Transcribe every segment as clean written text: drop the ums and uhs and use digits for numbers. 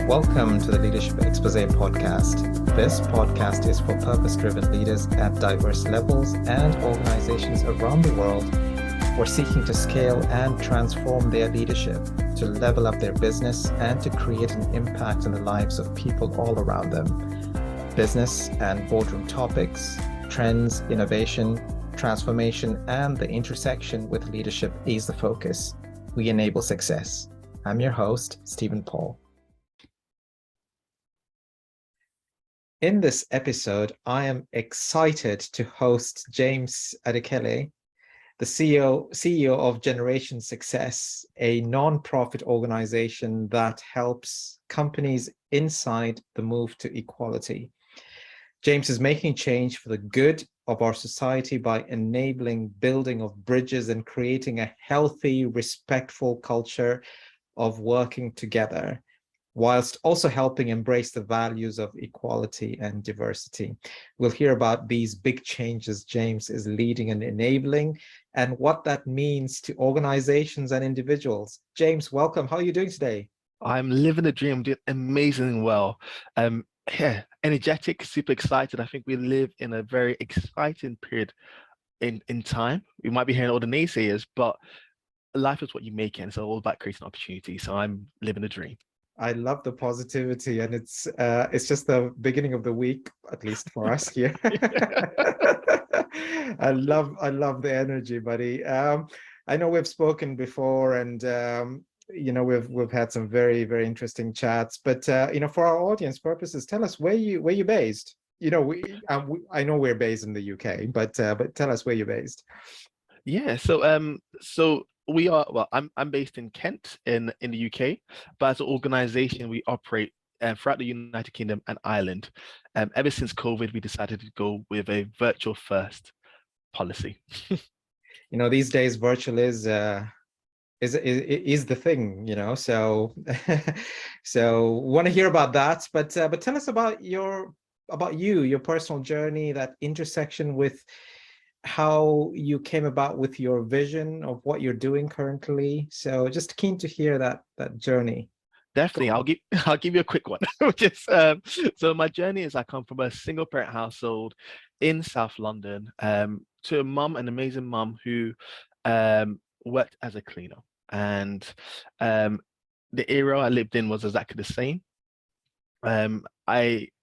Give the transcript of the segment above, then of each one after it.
Welcome to the Leadership Exposé podcast. This podcast is for purpose-driven leaders at diverse levels and organizations around the world who are seeking to scale and transform their leadership, to level up their business, and to create an impact in the lives of people all around them. Business and boardroom topics, trends, innovation, transformation, and the intersection with leadership is the focus. We enable success. I'm your host, Stephen Paul. In this episode, I am excited to host James Adekele, the CEO of Generation Success, a non-profit organization that helps companies inside the move to equality. James is making change for the good of our society by enabling building of bridges and creating a healthy, respectful culture of working together, whilst also helping embrace the values of equality and diversity. We'll hear about these big changes James is leading and enabling and what that means to organizations and individuals. James, welcome. How are you doing today? I'm living the dream, doing amazingly well. Energetic, super excited. I think we live in a very exciting period in time. We might be hearing all the naysayers, but life is what you make it. It's all about creating opportunities. So I'm living the dream. I love the positivity, and it's just the beginning of the week, at least for us here. I love the energy, buddy. I know we've spoken before, and we've had some very, very interesting chats. But for our audience purposes, tell us where you based. I know we're based in the UK, but tell us where you're based. Yeah. So we are, well, I'm based in Kent in the UK, but as an organization, we operate throughout the United Kingdom and Ireland. Ever since COVID, we decided to go with a virtual first policy. These days, virtual is the thing, so so want to hear about that, but tell us about your personal journey, that intersection with how you came about with your vision of what you're doing currently. So just keen to hear that journey. Definitely, I'll give you a quick one. So my journey is I come from a single parent household in South London, to a mum, an amazing mum who worked as a cleaner, and the era I lived in was exactly the same.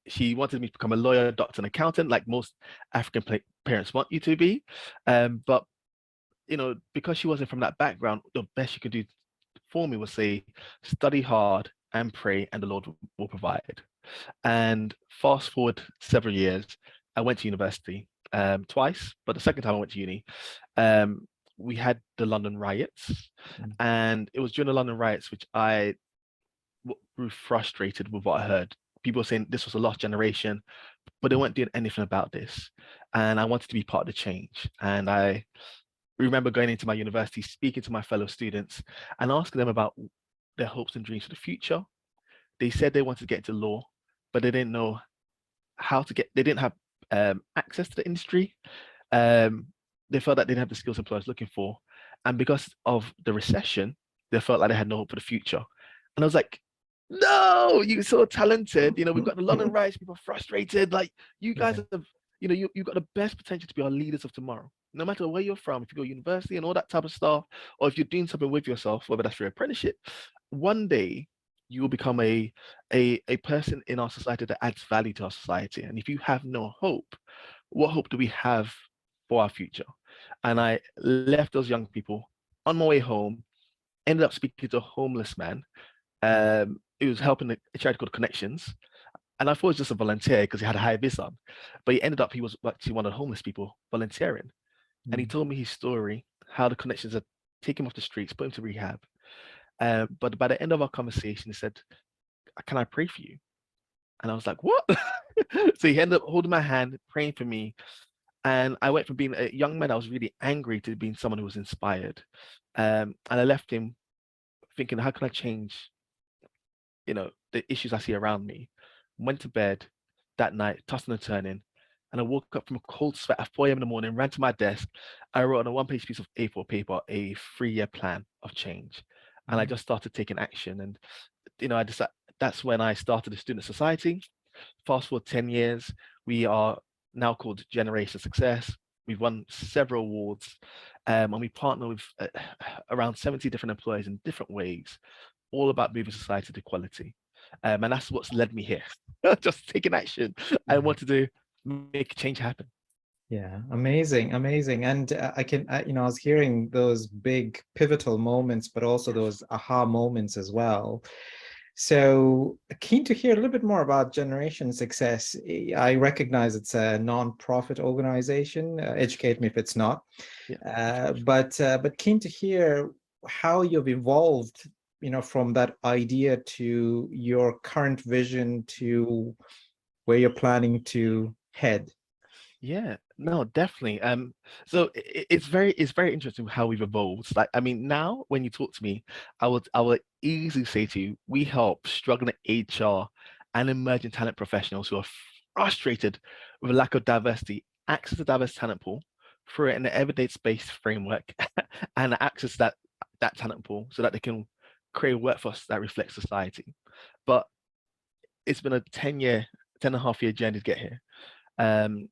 She wanted me to become a lawyer, doctor, and accountant, like most African parents want you to be. But because she wasn't from that background, the best she could do for me was say, study hard and pray, and the Lord will provide. And fast forward several years, I went to university twice, but the second time I went to uni, we had the London riots, and it was during the London riots which I grew frustrated with what I heard. People were saying this was a lost generation, but they weren't doing anything about this. And I wanted to be part of the change. And I remember going into my university, speaking to my fellow students and asking them about their hopes and dreams for the future. They said they wanted to get into law, but they didn't know how to they didn't have access to the industry. They felt that they didn't have the skills employers looking for. And because of the recession, they felt like they had no hope for the future. And I was like, no, you're so talented. We've got the London riots, people are frustrated. Like, you guys have, you've got the best potential to be our leaders of tomorrow. No matter where you're from, if you go to university and all that type of stuff, or if you're doing something with yourself, whether that's your apprenticeship, one day you will become a person in our society that adds value to our society. And if you have no hope, what hope do we have for our future? And I left those young people on my way home, ended up speaking to a homeless man. He was helping a charity called Connections. And I thought it was just a volunteer because he had a high vis on. But he was actually one of the homeless people volunteering. And he told me his story, how the Connections had taken him off the streets, put him to rehab. But by the end of our conversation, he said, "Can I pray for you?" And I was like, "What?" So he ended up holding my hand, praying for me. And I went from being a young man I was really angry to being someone who was inspired. And I left him thinking, how can I change, the issues I see around me? Went to bed that night, tossing and turning. And I woke up from a cold sweat at 4 a.m. in the morning, ran to my desk. I wrote on a one-page piece of A4 paper a 3-year plan of change. And I just started taking action. And, I decided that's when I started the student society. Fast forward 10 years, we are now called Generation Success. We've won several awards, and we partner with around 70 different employers in different ways, all about moving society to equality. And that's what's led me here. Just taking action. I want to make change happen. Yeah, amazing, amazing. And I was hearing those big pivotal moments, but also those aha moments as well. So keen to hear a little bit more about Generation Success. I recognize it's a non-profit organization. Educate me if it's not. Yeah. But keen to hear how you've evolved, from that idea to your current vision to where you're planning to head. Yeah, no, definitely. So it's very interesting how we've evolved. Like, I mean, now when you talk to me, I would easily say to you, we help struggling HR and emerging talent professionals who are frustrated with a lack of diversity, access to diverse talent pool through an evidence-based framework and access that talent pool so that they can create a workforce that reflects society. But it's been a 10 and a half year journey to get here. Um,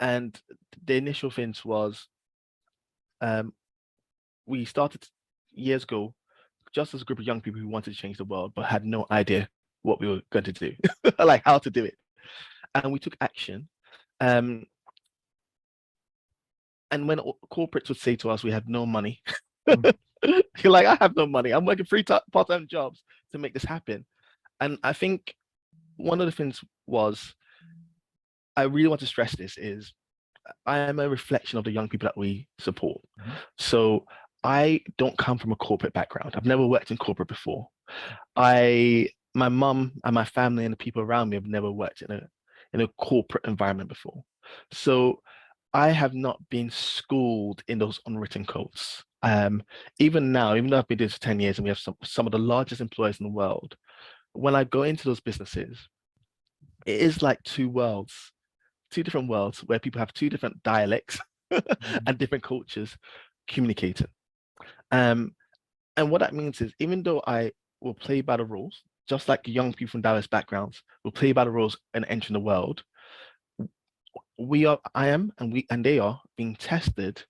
and the initial things was um, we started years ago just as a group of young people who wanted to change the world but had no idea what we were going to do, like how to do it. And we took action. Um, and when corporates would say to us, we have no money, Mm. you're like, I have no money. I'm working part-time jobs to make this happen. And I think one of the things was, I really want to stress this is I am a reflection of the young people that we support. Mhm. So I don't come from a corporate background. I've never worked in corporate before. My mum and my family and the people around me have never worked in a corporate environment before. So I have not been schooled in those unwritten codes. Even now, even though I've been doing this for 10 years and we have some of the largest employers in the world, when I go into those businesses, it is like two different worlds where people have two different dialects Mhm. and different cultures communicating. Um, and what that means is, even though I will play by the rules, just like young people from diverse backgrounds will play by the rules and enter the world, I am, and they are being tested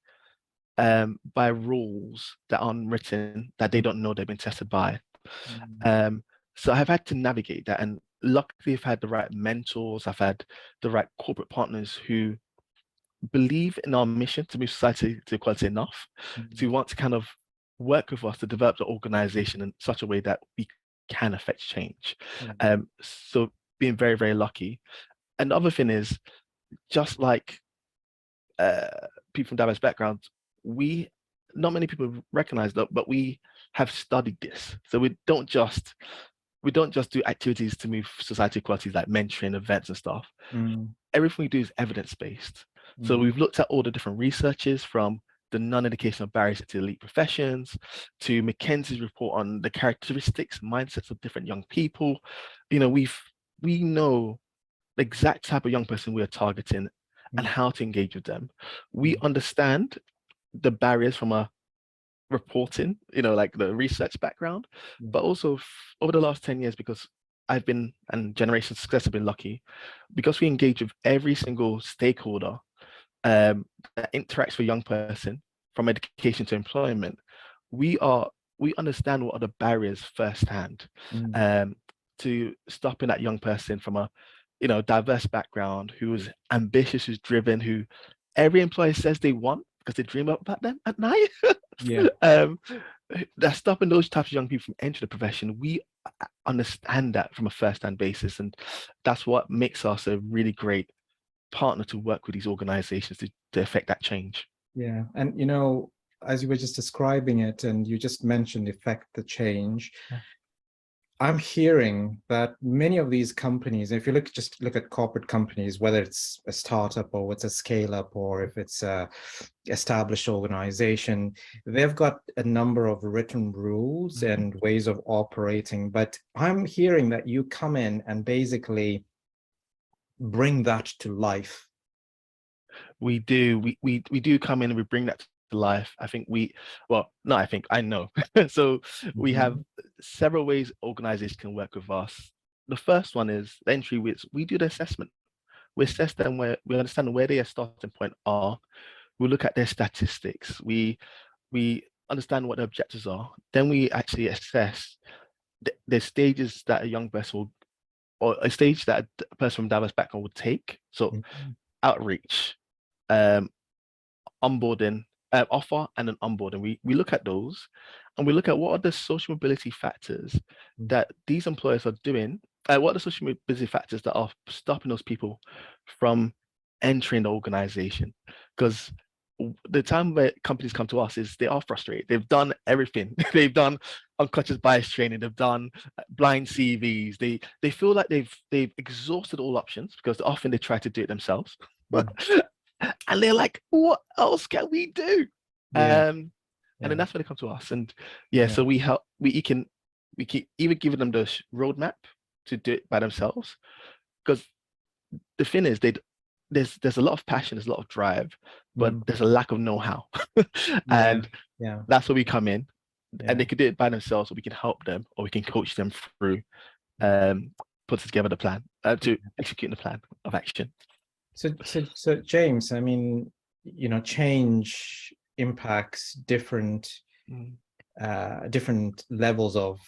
by rules that aren't written, that they don't know they've been tested by. Mhm. Um, so I've had to navigate that, and luckily I've had the right mentors, I've had the right corporate partners who believe in our mission to move society to equality enough to Mhm. want to kind of work with us to develop the organization in such a way that we can affect change. Yeah. So being very, very lucky. And the other thing is, just like uh, people from diverse backgrounds, we not many people recognize that, but we have studied this. So we don't just do activities to move society equality like mentoring events and stuff. Mm. Everything we do is evidence-based. So Mhm. we've looked at all the different researches from the non-educational barriers to elite professions to McKinsey's report on the characteristics, mindsets of different young people. You know, we know the exact type of young person we are targeting and Mm. how to engage with them. We Mm. understand the barriers from a reporting, like the research background, Yeah. but also over the last 10 years, because I've been, and Generation Success have been lucky, because we engage with every single stakeholder that interacts with a young person from education to employment, we are we understand what are the barriers firsthand Mm. um, to stopping that young person from a diverse background who is ambitious, who's driven, who every employer says they want because they dream about them at night. Yeah. um, that's stopping those types of young people from entering the profession. We understand that from a first-hand basis, and that's what makes us a really great partner to work with these organizations to affect that change. Yeah. And as you were just describing it, and you just mentioned effect the change, Yeah. I'm hearing that many of these companies, if you just look at corporate companies, whether it's a startup or it's a scale up or if it's a established organization, they've got a number of written rules Mhm. and ways of operating. But I'm hearing that you come in and basically bring that to life. We do come in and we bring that to life, I think I know. So we have Mhm. several ways organizations can work with us. The first one is the entry, which we do the assessment. We assess them where we understand where their starting point are. We look at their statistics. We understand what their objectives are. Then we actually assess the stages that a young person will, or a stage that a person from diverse background would take. So Mhm. outreach, um, onboarding, offer, and an onboarding. We look at those, and we look at what are the social mobility factors that these employers are doing. What are the social mobility factors that are stopping those people from entering the organization? Because the time where companies come to us is they are frustrated. They've done everything. They've done unconscious bias training. They've done blind CVs. They feel like they've exhausted all options because often they try to do it themselves. Mm. And they're like, what else can we do? Yeah, And then yeah, that's when they come to us. And yeah, yeah. so we keep either giving them the roadmap to do it by themselves. Because the thing is, there's a lot of passion, there's a lot of drive, but Mm. there's a lack of know-how. Yeah, And yeah, that's where we come in, and yeah. they can do it by themselves, or we can help them, or we can coach them through um put together the plan to execute the plan of action. So James, I mean, change impacts Mm, different levels of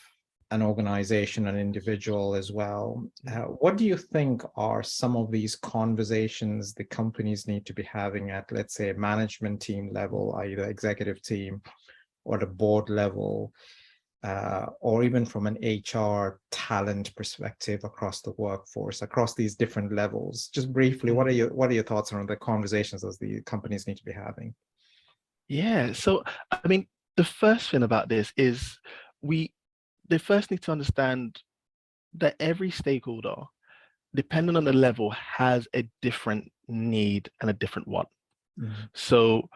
an organization, an individual as well. mm. What do you think are some of these conversations the companies need to be having at, let's say, management team level, i.e. the executive team, or the board level, or even from an HR talent perspective across the workforce, across these different levels? Just briefly, Mm. what are your thoughts on the conversations that the companies need to be having? Yeah, so I mean, the first thing about this is we they first need to understand that every stakeholder, depending on the level, has a different need and a different want. Mhm. So,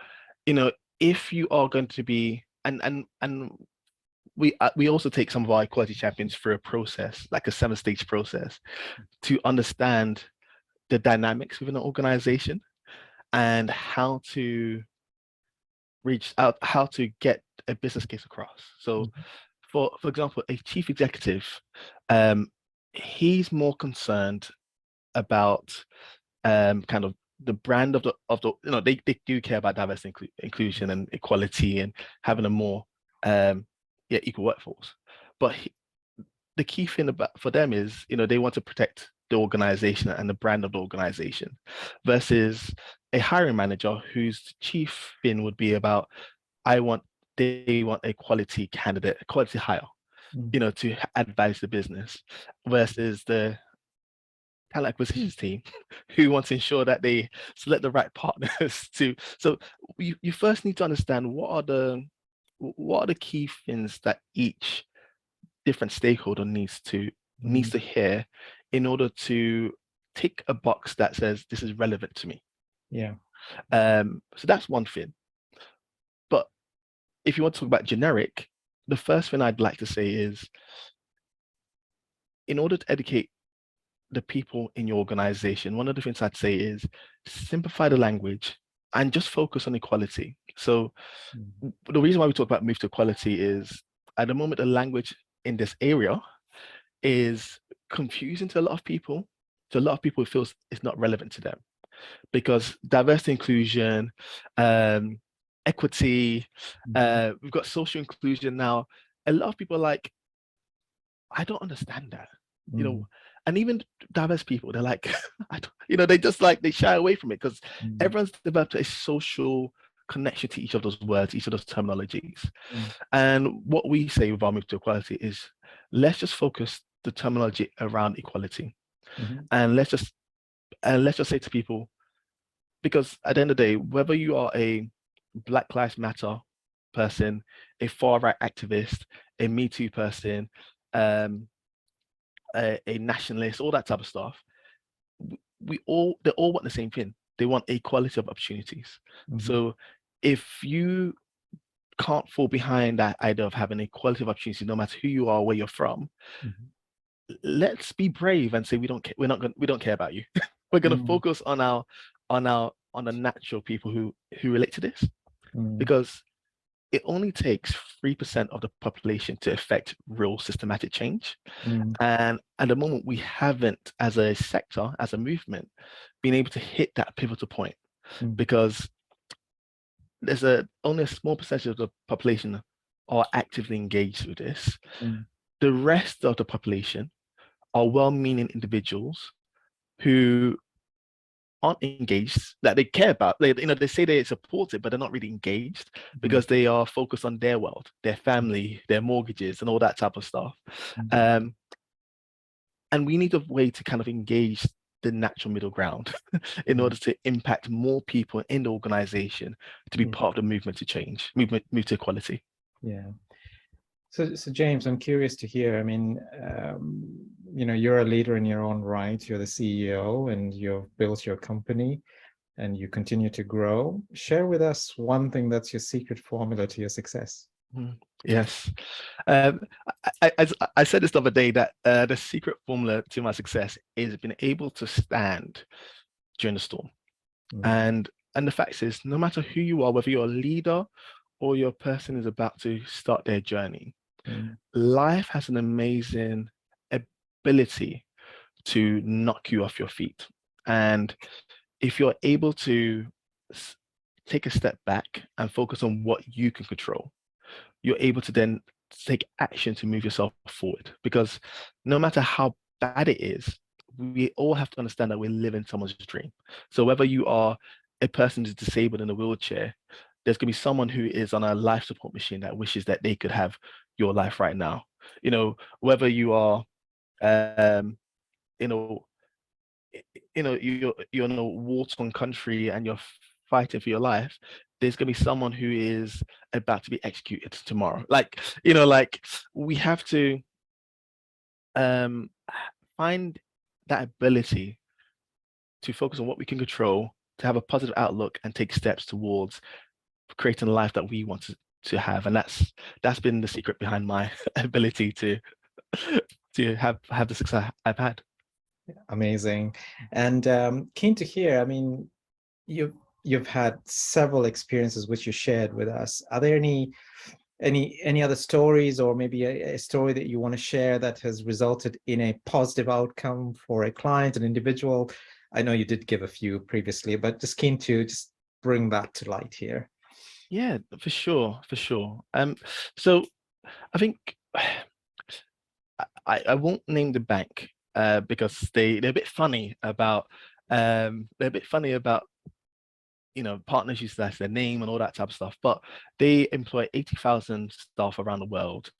you know, if you are going to be and we also take some of our equality champions through a process, like a 7-stage process, to understand the dynamics within an organization and how to reach out, how to get a business case across. So, Mhm. for example, a chief executive, um, he's more concerned about kind of the brand of the they do care about diversity, inclusion, and equality, and having a more equal workforce. But the key thing about for them is they want to protect the organization and the brand of the organization, versus a hiring manager whose chief thing would be about I want they want a quality candidate, a quality hire, Mhm. to add value to the business, versus the talent acquisitions team who want to ensure that they select the right partners to. So you first need to understand what are the key things that each different stakeholder needs Mhm. to hear in order to tick a box that says this is relevant to me. Yeah. So that's one thing. But if you want to talk about generic, the first thing I'd like to say is, in order to educate the people in your organization, one of the things I'd say is simplify the language and just focus on equality. So Mhm. the reason why we talk about move to equality is, at the moment, the language in this area is confusing to a lot of people. To a lot of people, it feels it's not relevant to them because diversity, inclusion, um, equity, Mhm. we've got social inclusion now. A lot of people are like, I don't understand that, you know, Mhm. and even diverse people, they're like, I don't, they just they shy away from it because Mhm. everyone's developed a social connection to each of those words, each of those terminologies. Mhm. And what we say with our move to equality is, let's just focus the terminology around equality, Mhm. and let's just say to people, because at the end of the day, whether you are a Black Lives Matter person, a far right activist, a Me Too person, um, a nationalist, all that type of stuff, they all want the same thing. They want equality of opportunities. Mhm. So if you can't fall behind that idea of having equality of opportunity, no matter who you are, where you're from, Mhm. let's be brave and say we don't care. We don't care about you. We're going to Mhm. focus on the natural people who relate to this. because it only takes 3% of the population to affect real systematic change. And at the moment, we haven't, as a sector, as a movement, been able to hit that pivotal point because there's only a small percentage of the population are actively engaged with this. The rest of the population are well-meaning individuals who aren't engaged, that they care about. They say they support it, but they're not really engaged because they are focused on their world, their family, their mortgages, and all that type of stuff. And we need a way to kind of engage the natural middle ground in order to impact more people in the organization to be part of the movement to change, move to equality. Yeah. So James, I'm curious to hear, I mean, you're a leader in your own right. You're the CEO and you've built your company and you continue to grow. Share with us one thing that's your secret formula to your success. Yes. I said this the other day that the secret formula to my success is being able to stand during the storm. And the fact is, no matter who you are, whether you're a leader or your person is about to start their journey, life has an amazing ability to knock you off your feet. And if you're able to take a step back and focus on what you can control, you're able to then take action to move yourself forward. Because no matter how bad it is, we all have to understand that we're living someone's dream. So whether you are a person who's disabled in a wheelchair, there's going to be someone who is on a life support machine that wishes that they could have your life right now. Whether you are, you're in a war-torn country and you're fighting for your life, there's going to be someone who is about to be executed tomorrow. We have to find that ability to focus on what we can control, to have a positive outlook and take steps towards creating a life that we want to have. And that's been the secret behind my ability to have the success I've had. Amazing. And keen to hear, I mean, you've had several experiences which you shared with us. Are there any other stories, or maybe a story that you want to share that has resulted in a positive outcome for a client, an individual? I know you did give a few previously, but just keen to just bring that to light here. Yeah, for sure. So I think I won't name the bank because they're a bit funny about partners utilize their name and all that type of stuff, but they employ 80,000 staff around the world,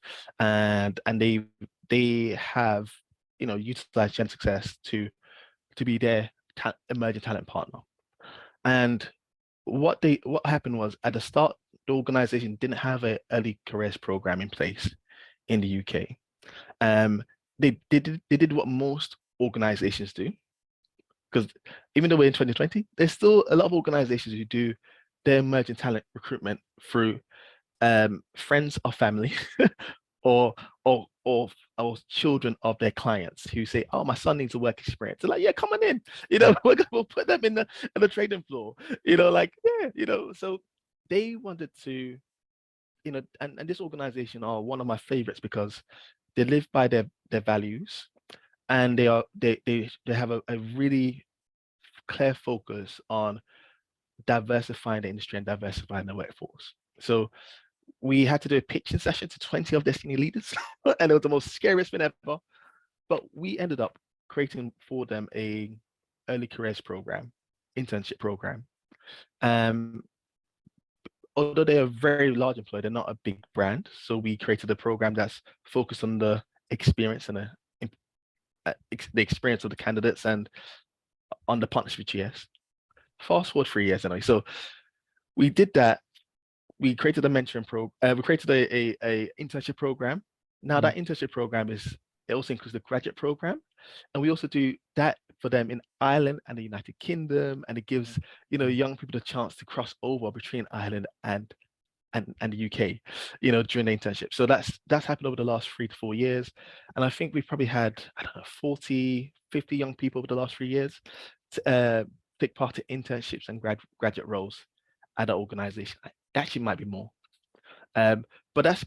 and they have utilized Gen Success to be their emerging talent partner. And what happened was, at the start, the organization didn't have an early careers program in place in the UK. They did what most organizations do, because even though we're in 2020, there's still a lot of organizations who do their emerging talent recruitment through friends or family or children of their clients who say, "Oh, my son needs a work experience." They're like, "Yeah, come on in. We'll put them in the trading floor." So they wanted to, and this organization are one of my favorites because they live by their values, and they have a really clear focus on diversifying the industry and diversifying the workforce. So we had to do a pitching session to 20 of their senior leaders, and it was the most scariest thing ever. But we ended up creating for them a early careers program, internship program. Although they're a very large employer, they're not a big brand. So we created a program that's focused on the experience and the experience of the candidates and on the partnership with GS. Fast forward 3 years anyway. So we did that. We created a mentoring program. We created a internship program. Now that internship program it also includes the graduate program, and we also do that for them in Ireland and the United Kingdom, and it gives young people the chance to cross over between Ireland and the UK, during the internship. So that's happened over the last 3 to 4 years, and I think we've probably had 40, 50 young people over the last 3 years to take part in internships and graduate roles at our organization. actually might be more. But that's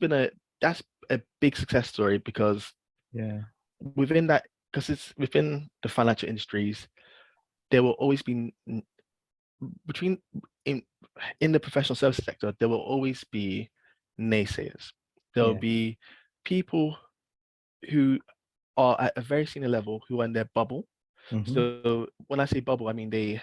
a big success story because Yeah. within that, because it's within the financial industries, there will always be between in in the professional services sector, there will always be naysayers. There will Yeah. be people who are at a very senior level who are in their bubble. Mm-hmm. So when I say bubble, I mean they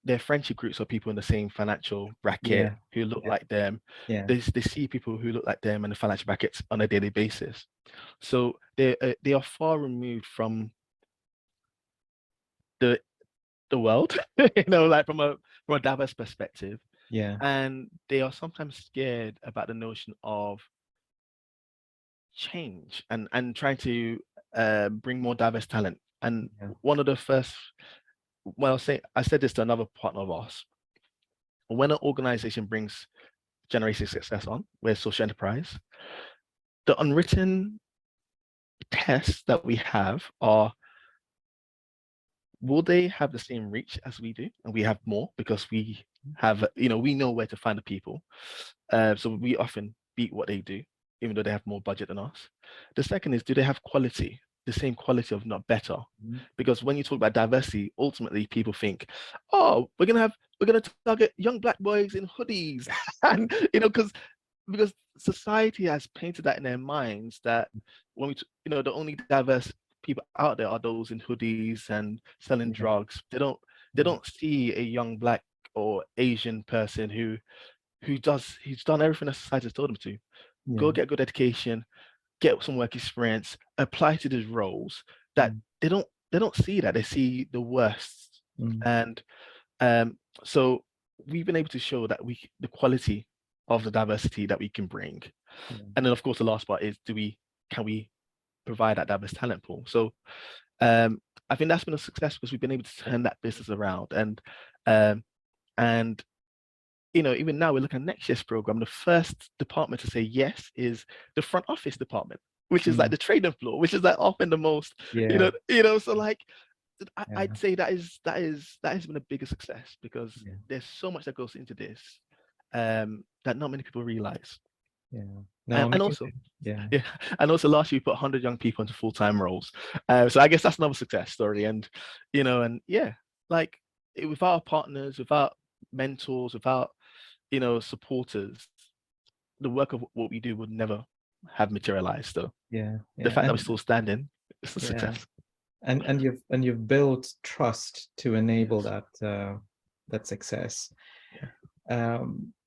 their friendship groups are people in the same financial bracket Yeah. who look Yeah. like them. Yeah. They see people who look like them in the financial brackets on a daily basis. So they are far removed from the the world, like from a diverse perspective, Yeah. and they are sometimes scared about the notion of change and trying to bring more diverse talent. And Yeah. one of the first, well, I said this to another partner of ours. When an organization brings generation success on, we're social enterprise, the unwritten tests that we have are, will they have the same reach as we do? And we have more because we have, we know where to find the people. So we often beat what they do, even though they have more budget than us. The second is, do they have quality? The same quality, of not better. Mhm. Because when you talk about diversity, ultimately people think, oh, we're gonna target young black boys in hoodies. And because society has painted that in their minds that when the only diverse people out there are those in hoodies and selling Yeah. drugs. They Yeah. don't see a young black or Asian person who's done everything that society has told them to. Go Yeah. get good education, get some work experience, apply to these roles that Mm. they don't see that. They see the worst. Mm. And so we've been able to show that the quality of the diversity that we can bring. Yeah. And then of course the last part is, can we provide that diverse talent pool? So um, I think that's been a success because we've been able to turn that business around. Um, and even now we're looking at next year's program. The first department to say yes is the front office department, which is like Mm. the trading floor, which is like often the most, Yeah. so like Yeah. I'd say that has been a bigger success because Yeah. there's so much that goes into this that not many people realize. Yeah. And, No, and also, amazing. Yeah. yeah, and also last year we put 100 young people into full-time roles. So I guess that's another success story. And yeah, like without partners, without mentors, without supporters, the work of what we do would never have materialized. So Yeah. the Yeah. fact that we're And still standing is a yeah. success. And you've built trust to enable Yes. that success. Yeah.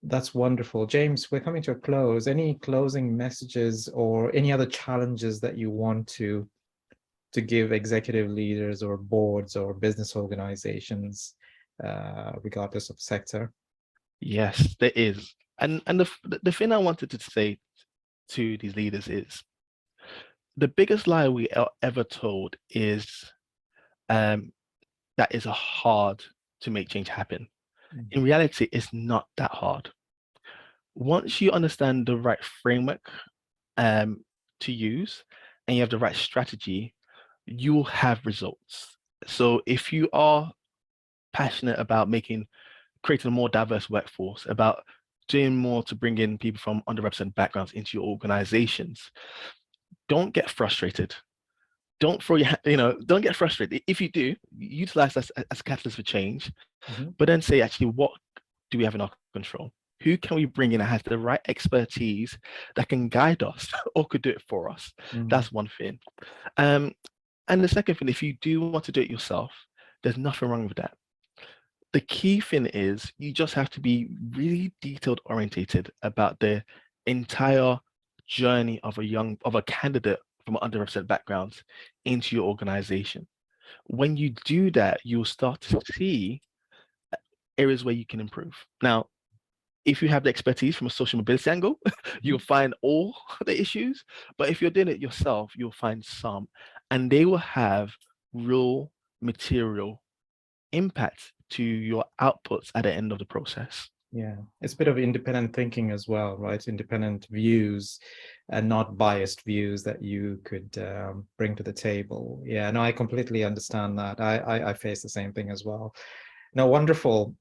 That's wonderful. James, we're coming to a close. Any closing messages or any other challenges that you want to give executive leaders or boards or business organizations, regardless of sector? Yes, there is. And the thing I wanted to say to these leaders is the biggest lie we are ever told is um, that is hard to make change happen. Mm. In reality, it's not that hard. Once you understand the right framework um, to use and you have the right strategy, you will have results. So if you are passionate about creating a more diverse workforce, about doing more to bring in people from underrepresented backgrounds into your organizations, don't get frustrated. Don't throw don't get frustrated. If you do, utilize that as a catalyst for change, Mhm. but then say, actually, what do we have in our control? Who can we bring in that has the right expertise that can guide us or could do it for us? Mm. That's one thing. Um, and the second thing, if you do want to do it yourself, there's nothing wrong with that. The key thing is you just have to be really detailed orientated about the entire journey of a candidate from an underrepresented background into your organization. When you do that, you'll start to see areas where you can improve. Now, if you have the expertise from a social mobility angle, you'll Mhm. find all the issues. But if you're doing it yourself, you'll find some, and they will have real material impact to your outputs at the end of the process. Yeah, it's a bit of independent thinking as well, right? Independent views and not biased views that you could bring to the table. Yeah, no, I completely understand that. I face the same thing as well. No, wonderful.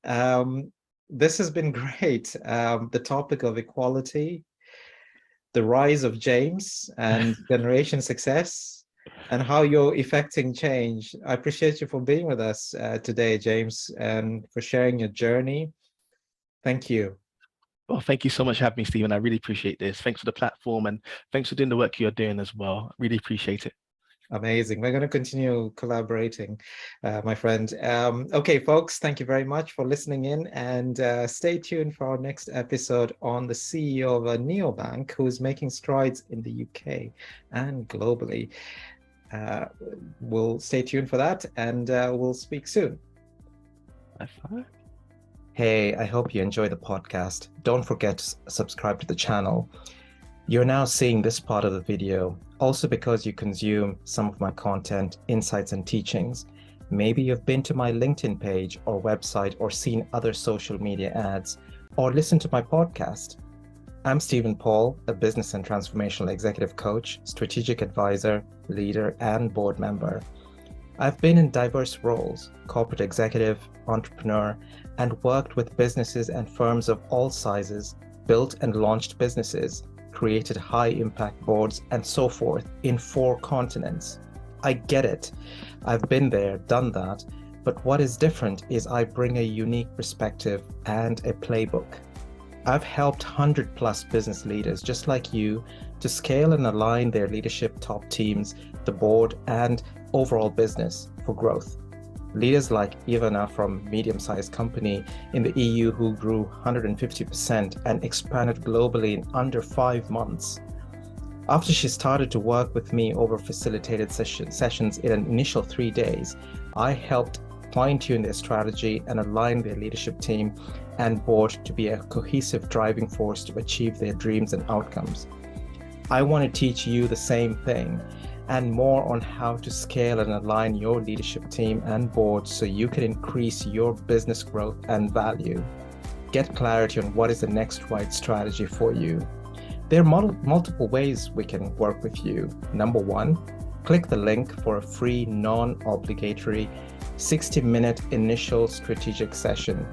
This has been great. The topic of equality, the rise of James and generation success, and how you're effecting change. I appreciate you for being with us today, James, and for sharing your journey. Thank you. Well, thank you so much for having me, Stephen. I really appreciate this. Thanks for the platform and thanks for doing the work you're doing as well. Really appreciate it. Amazing. We're going to continue collaborating, my friend. Okay, folks, thank you very much for listening in, and stay tuned for our next episode on the CEO of a neobank who is making strides in the UK and globally. We'll stay tuned for that, and we'll speak soon. High five. Hey, I hope you enjoy the podcast. Don't forget to subscribe to the channel. You're now seeing this part of the video also because you consume some of my content, insights, and teachings. Maybe you've been to my LinkedIn page or website or seen other social media ads or listened to my podcast. I'm Stephen Paul, a business and transformational executive coach, strategic advisor, leader, and board member. I've been in diverse roles, corporate executive, entrepreneur, and worked with businesses and firms of all sizes, built and launched businesses, created high-impact boards, and so forth in 4 continents. I get it. I've been there, done that, but what is different is I bring a unique perspective and a playbook. I've helped 100+ business leaders just like you to scale and align their leadership top teams, the board, and overall business for growth. Leaders like Ivana from medium-sized company in the EU who grew 150% and expanded globally in under 5 months. After she started to work with me over facilitated sessions in an initial 3 days, I helped fine-tune their strategy and align their leadership team and board to be a cohesive driving force to achieve their dreams and outcomes. I want to teach you the same thing and more on how to scale and align your leadership team and board so you can increase your business growth and value. Get clarity on what is the next right strategy for you. There are multiple ways we can work with you. Number 1, click the link for a free, non-obligatory 60-minute initial strategic session.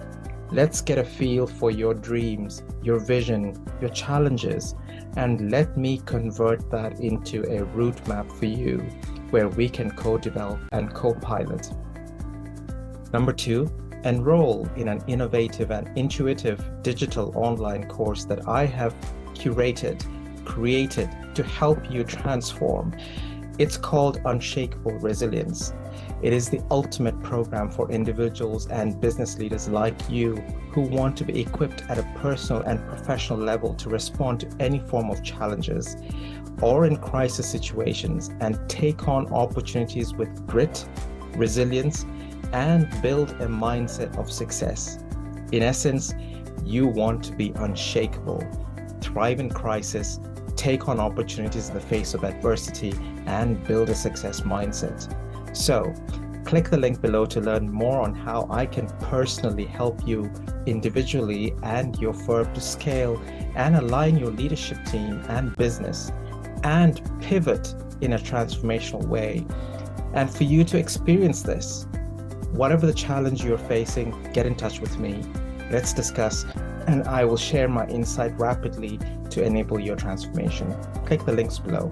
Let's get a feel for your dreams, your vision, your challenges, and let me convert that into a route map for you where we can co-develop and co-pilot. Number 2, enroll in an innovative and intuitive digital online course that I have created to help you transform. It's called Unshakable Resilience. It is the ultimate program for individuals and business leaders like you who want to be equipped at a personal and professional level to respond to any form of challenges or in crisis situations and take on opportunities with grit, resilience, and build a mindset of success. In essence, you want to be unshakable, thrive in crisis, take on opportunities in the face of adversity, and build a success mindset. So, click the link below to learn more on how I can personally help you individually and your firm to scale and align your leadership team and business and pivot in a transformational way. And for you to experience this, whatever the challenge you're facing, get in touch with me. Let's discuss, and I will share my insight rapidly to enable your transformation. Click the links below.